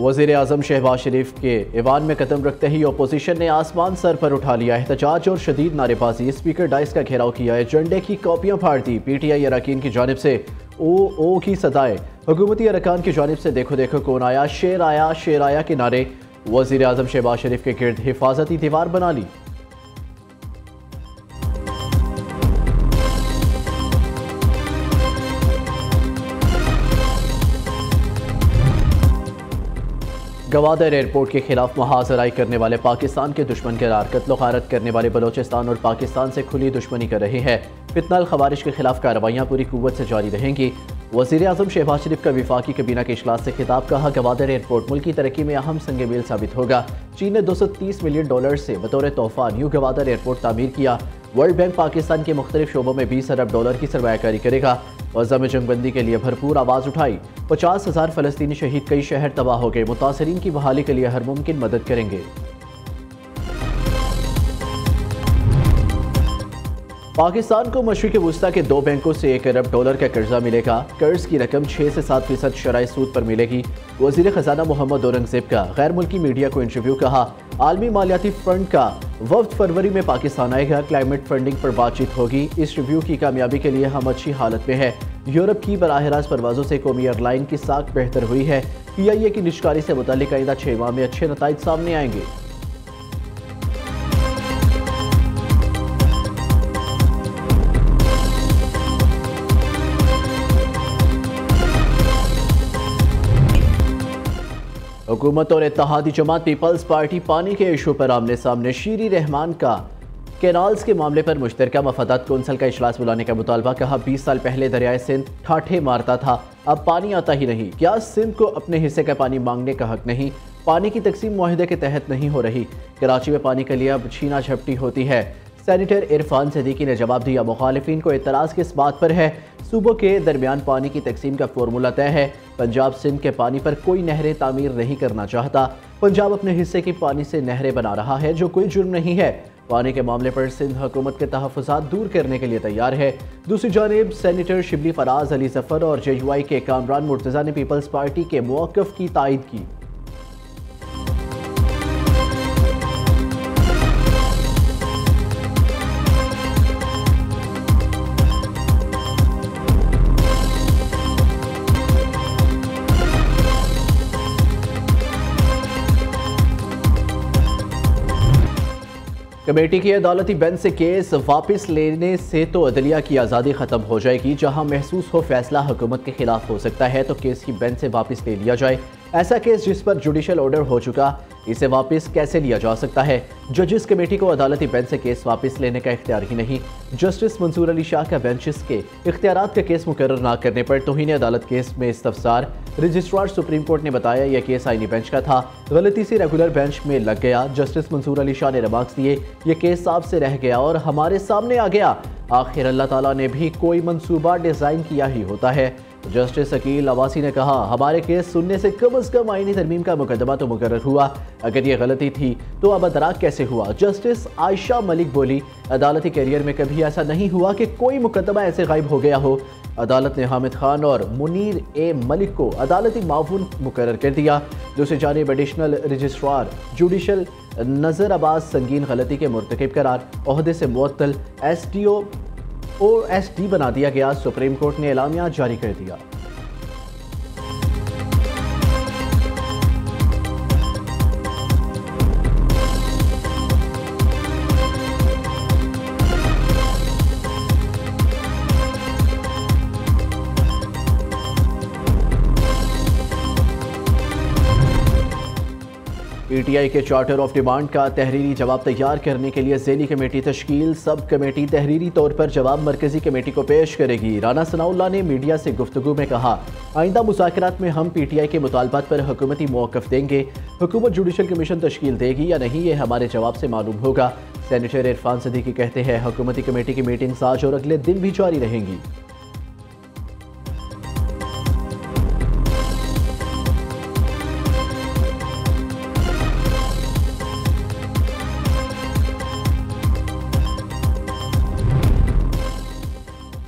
वज़ीर आज़म शहबाज शरीफ के ईवान में कदम रखते ही अपोजिशन ने आसमान सर पर उठा लिया। एहतजाज और शदीद नारेबाजी, स्पीकर डाइस का घेराव किया, एजेंडे की कॉपियां फाड़ दी। PTI अरकान की जानिब से ओ की सदाएं, हुकूमती अरकान की जानिब से देखो देखो कौन आया, शेर आया के नारे। वज़ीर आज़म शहबाज शरीफ के गिर्द हिफाजती दीवार बना ली। गवादर एयरपोर्ट के खिलाफ मुहाजराई करने वाले पाकिस्तान के दुश्मन करार, कत्ल गारत करने वाले बलोचिस्तान और पाकिस्तान से खुली दुश्मनी कर रहे हैं। फितनल खवारिश के खिलाफ कार्रवाइयाँ पूरी कुव्वत से जारी रहेंगी। वज़ीर आज़म शहबाज शरीफ का विफाकी कैबिना के इजलास से खिताब, कहा गवादर एयरपोर्ट मुल्क की तरक्की में अहम संग मील साबित होगा। चीन ने $230 मिलियन से बतौर तोहफा न्यू गवादर एयरपोर्ट तामीर किया। वर्ल्ड बैंक पाकिस्तान के मुख्तलिफ शोबों में $20 अरब की सरमायाकारी करेगा। गज़ा में जंगबंदी के लिए भरपूर आवाज़ उठाई। 50,000 फ़लस्तीनी शहीद, कई शहर तबाह हो गए। मुतासरीन की बहाली के लिए हर मुमकिन मदद करेंगे। पाकिस्तान को मशरिक़ वुस्ता के 2 बैंकों से $1 अरब का कर्जा मिलेगा। कर्ज की रकम 6 से 7% शरई सूद पर मिलेगी। वज़ीर ख़जाना मोहम्मद औरंगज़ेब का गैर मुल्की मीडिया को इंटरव्यू, कहा आलमी मालियाती फंड का वफ्द फरवरी में पाकिस्तान आएगा, क्लाइमेट फंडिंग पर बातचीत होगी। इस रिव्यू की कामयाबी के लिए हम अच्छी हालत में है। यूरोप की बराह रास्त परवाज़ों से कौमी एयरलाइन की साख बेहतर हुई है। PIA की निष्कारी से मुताल्लिक़ आइंदा 6 माह में अच्छे नताइज सामने आएंगे। हुकूमत और इत्तेहादी जमात पीपल्स पार्टी पानी के इशू पर आमने सामने। शीरी रहमान का कैनाल्स के मामले पर मुश्तरका मफादात कौंसिल का इजलास बुलाने का मुतालबा, कहा 20 साल पहले दरियाए सिंध ठाठे मारता था, अब पानी आता ही नहीं। क्या सिंध को अपने हिस्से का पानी मांगने का हक नहीं? पानी की तकसीम मुआहदे के तहत नहीं हो रही। कराची में पानी के लिए अब छीना झपटी होती है। सेनेटर इरफान सदीकी ने जवाब दिया, मुखालिफिन को एतराज़ किस बात पर है? सूबों के दरमियान पानी की तकसीम का फॉर्मूला तय है। पंजाब सिंध के पानी पर कोई नहरें तामीर नहीं करना चाहता। पंजाब अपने हिस्से की पानी से नहरें बना रहा है, जो कोई जुर्म नहीं है। पानी के मामले पर सिंध हुकूमत के तहफ़्फ़ुज़ात दूर करने के लिए तैयार है। दूसरी जानिब सेनेटर शिबली फराज, अली जफ़र और JUI के कामरान मुर्तज़ा ने पीपल्स पार्टी के मौक़िफ़ की तायद की। कमेटी की अदालती बेंच से केस वापस लेने से तो अदलिया की आज़ादी ख़त्म हो जाएगी। जहां महसूस हो फैसला हुकूमत के खिलाफ हो सकता है तो केस की बेंच से वापस ले लिया जाए। ऐसा केस जिस पर जुडिशल ऑर्डर हो चुका, इसे वापस कैसे लिया जा सकता है? जजिस कमेटी को अदालती बेंच से केस वापस लेने का इख्तियार ही नहीं। जस्टिस मंसूर अली शाह का बेंच के इख्तियारात का केस मुकर्रर न करने पर तौहीन अदालत केस में इस्तफसार। रजिस्ट्रार सुप्रीम कोर्ट ने बताया यह केस आईनी बेंच का था, गलती से रेगुलर बेंच में लग गया। जस्टिस मंसूर अली शाह ने रिमार्क्स दिए, यह केस साफ से रह गया और हमारे सामने आ गया। आखिर अल्लाह ताला ने भी कोई मंसूबा डिज़ाइन किया ही होता है। जस्टिस अकील अब्बासी ने कहा, हमारे केस सुनने से कम आईनी तरमीम का मुकदमा तो मुकर्रर हुआ, अगर ये गलती थी तो अब अदराक कैसे हुआ? जस्टिस आयशा मलिक बोली, अदालती कैरियर में कभी ऐसा नहीं हुआ कि कोई मुकदमा ऐसे गायब हो गया हो। अदालत ने हामिद खान और मुनीर ए मलिक को अदालती मावून मुकर्रर कर दिया। दूसरी जानिब एडिशनल रजिस्ट्रार जुडिशल नज़र अब्बास संगीन गलती के मुर्तकिब करार, ओहदे से मुअत्तल। SDO OSD बना दिया गया। सुप्रीम कोर्ट ने एलामिया जारी कर दिया। PTI के चार्टर ऑफ डिमांड का तहरीरी जवाब तैयार करने के लिए ज़ेली कमेटी तश्कील। सब कमेटी तहरीरी तौर पर जवाब मरकजी कमेटी को पेश करेगी। राना सनाउल्लाह ने मीडिया से गुफ्तगू में कहा, आइंदा मुज़ाकरात में हम PTI के मुतालबात पर हुकूमती मौक़िफ़ देंगे। हुकूमत जुडिशल कमीशन तश्कील देगी या नहीं, ये हमारे जवाब से मालूम होगा। सेनेटर इरफान सदीकी कहते हैं, हुकूमती कमेटी की मीटिंग्स आज और अगले दिन भी जारी रहेंगी।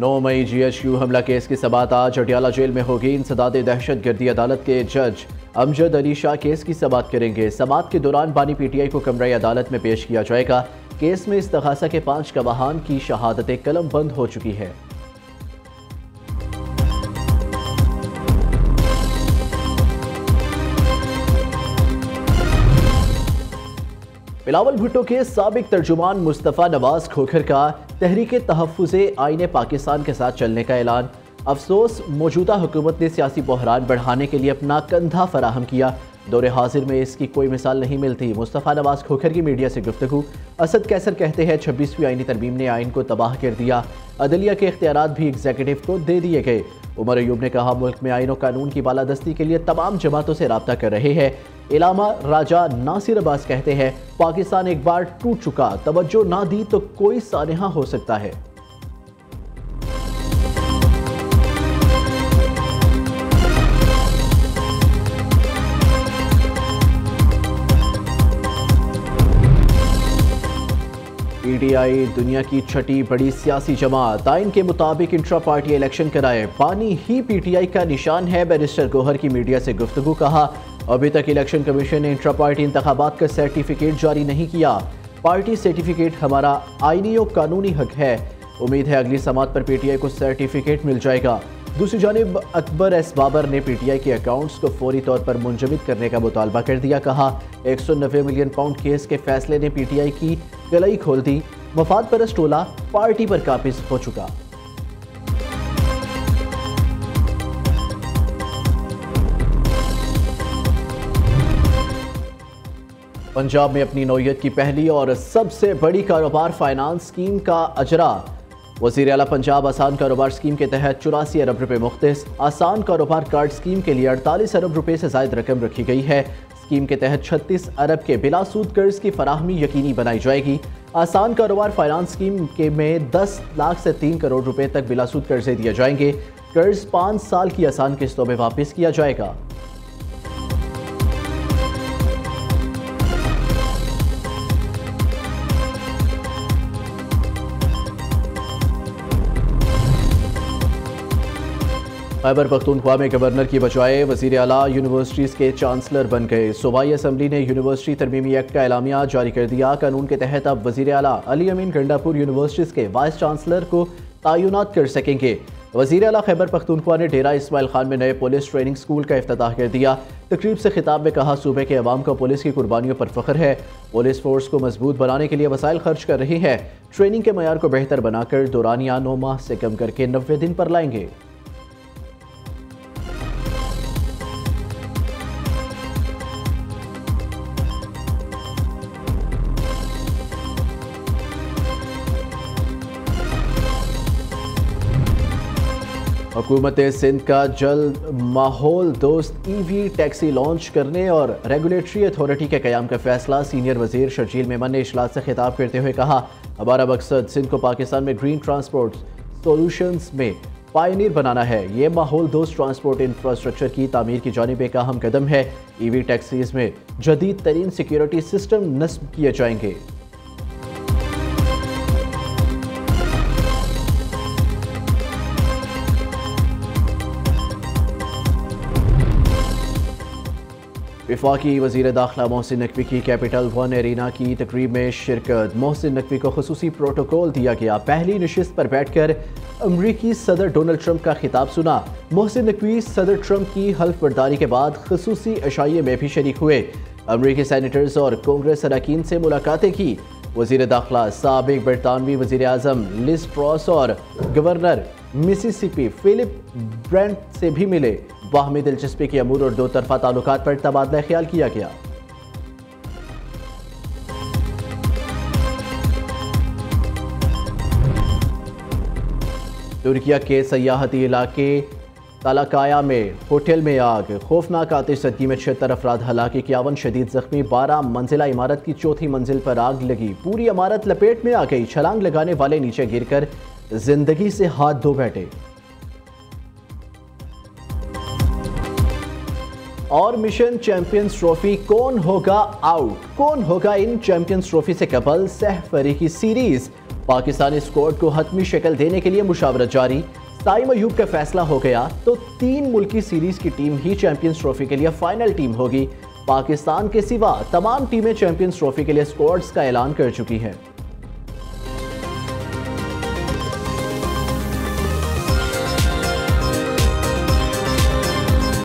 9 मई GHQ हमला केस की समाअत आज अटियाला जेल में होगी। इंसदाद दहशत गर्दी अदालत के जज अमजद अली शाह केस की समाअत करेंगे। समाअत के दौरान बानी PTI को कमरा अदालत में पेश किया जाएगा। केस में इस्तगासा के 5 गवाहान की शहादतें कलम बंद हो चुकी है। बिलावल भुट्टो के साबिक तर्जुमान मुस्तफ़ा नवाज खोखर का तहरीक तहफ़्फ़ुज़े आईने पाकिस्तान के साथ चलने का ऐलान। अफसोस, मौजूदा हुकूमत ने सियासी बहरान बढ़ाने के लिए अपना कंधा फराहम किया। दौरे हाजिर में इसकी कोई मिसाल नहीं मिलती। मुस्तफ़ा नवाज खोखर की मीडिया से गुफ्तगू। असद कैसर कहते हैं 26वीं आईनी तरमीम ने आइन को तबाह कर दिया। अदलिया के इख्तियारात भी एग्जीक्यूटिव को दे दिए गए। उमर अयूब ने कहा मुल्क में आइन और कानून की बालादस्ती के लिए तमाम जमातों से रब्ता कर रहे हैं। इलामा राजा नासिर अब्बास कहते हैं पाकिस्तान एक बार टूट चुका, तवज्जो ना दी तो कोई सानहा हो सकता है। PTI दुनिया की छठी बड़ी सियासी जमात। आइन के मुताबिक इंट्रा पार्टी इलेक्शन कराए। बानी ही PTI का निशान है। बैरिस्टर गौहर की मीडिया से गुफ्तगू। कहा अभी तक इलेक्शन कमीशन ने इंट्रा पार्टी इंतखाबात का सर्टिफिकेट जारी नहीं किया। पार्टी सर्टिफिकेट हमारा आईनी और कानूनी हक है। उम्मीद है अगली समाअत पर PTI को सर्टिफिकेट मिल जाएगा। दूसरी जानिब अकबर एस बाबर ने PTI के अकाउंट्स को फौरी तौर पर मुंजमद करने का मुतालबा कर दिया। कहा 190 मिलियन पाउंड केस के फैसले ने PTI की कलई खोल दी। मफाद परस्त टोला पार्टी पर काबिज हो चुका। पंजाब में अपनी नौयत की पहली और सबसे बड़ी कारोबार फाइनेंस स्कीम का अजरा। वज़ीर आला पंजाब आसान कारोबार स्कीम के तहत 84 अरब रुपए मुख्तस। आसान कारोबार कार्ड स्कीम के लिए 48 अरब रुपए से ज़ायद रकम रखी गई है। स्कीम के तहत 36 अरब के बिलासूद कर्ज की फराहमी यकीनी बनाई जाएगी। आसान कारोबार फाइनेंस स्कीम के में 10 लाख से 3 करोड़ रुपए तक बिलासूद कर्जे दिए जाएंगे। कर्ज 5 साल की आसान किस्तों में वापस किया जाएगा। खैबर पख्तूनख्वा में गवर्नर की बजाय वज़ीर आला यूनिवर्सिटीज़ के चांसलर बन गए। सूबाई असम्बली ने यूनिवर्सिटी तरमीमी एक्ट का एलामिया जारी कर दिया। कानून के तहत अब वज़ीर आला अली अमीन गंडापुर यूनिवर्सिटीज़ के वाइस चांसलर को तैनात कर सकेंगे। वज़ीर आला खैबर पख्तूनख्वा ने डेरा इस्माइल खान में नए पुलिस ट्रेनिंग स्कूल का इफ्तिताह कर दिया। तकरीब से खिताब में कहा सूबे के अवाम का पुलिस की कुर्बानियों पर फ़ख्र है। पुलिस फोर्स को मजबूत बनाने के लिए वसाइल खर्च कर रही है। ट्रेनिंग के मयार को बेहतर बनाकर दौरानिया 9 माह से कम करके 90 दिन पर लाएंगे। हुकूमत सिंध का जल्द माहौल दोस्त EV टैक्सी लॉन्च करने और रेगुलेटरी अथॉरिटी के क़याम का फैसला। सीनियर वजीर शर्जील मेमन ने इजलास से खिताब करते हुए कहा हमारा मकसद सिंध को पाकिस्तान में ग्रीन ट्रांसपोर्ट सोल्यूशंस में पायनियर बनाना है। ये माहौल दोस्त ट्रांसपोर्ट इंफ्रास्ट्रक्चर की तामीर की जानिब एक अहम कदम है। EV टैक्सीज में जदीद तरीन सिक्योरिटी सिस्टम नस्ब किए जाएंगे। वफाकी वज़ीर दाखिला मोहसिन नकवी की कैपिटल वन एरिना की तकरीब में शिरकत। मोहसिन नकवी को खुसूसी प्रोटोकॉल दिया गया। पहली नशिस्त पर बैठकर अमरीकी सदर डोनाल्ड ट्रंप का खिताब सुना। मोहसिन नकवी सदर ट्रंप की हल्फ बर्दारी के बाद खुसूसी अशाइये में भी शरीक हुए। अमरीकी सैनेटर्स और कांग्रेस अरकान से मुलाकातें की। वज़ीर दाखिला साबिक बरतानवी वज़ीर आज़म लिज ट्रॉस और गवर्नर मिसिसिपी फिलिप ब्रेंट से भी मिले। बाहमी दिलचस्पी के अमूर और दो तरफा ताल्लुकात पर तबादला ख्याल किया गया। तुर्किया के सयाहती इलाके तालाकाया में होटल में आग। खौफनाक आतिशज़दी में 76 अफराद हलाक, 51 शदीद जख्मी। 12 मंजिला इमारत की चौथी मंजिल पर आग लगी। पूरी इमारत लपेट में आ गई। छलांग लगाने वाले नीचे गिरकर जिंदगी से हाथ धो बैठे। और मिशन चैंपियंस ट्रॉफी कौन होगा आउट, कौन होगा इन चैंपियंस ट्रॉफी से कबल सह फरीकी सीरीज। पाकिस्तानी स्क्वाड को हतमी शक्ल देने के लिए मुशावरत जारी। साइम अयूब का फैसला हो गया तो 3 मुल्की सीरीज की टीम ही चैंपियंस ट्रॉफी के लिए फाइनल टीम होगी। पाकिस्तान के सिवा तमाम टीमें चैंपियंस ट्रॉफी के लिए स्क्वाड्स का ऐलान कर चुकी हैं।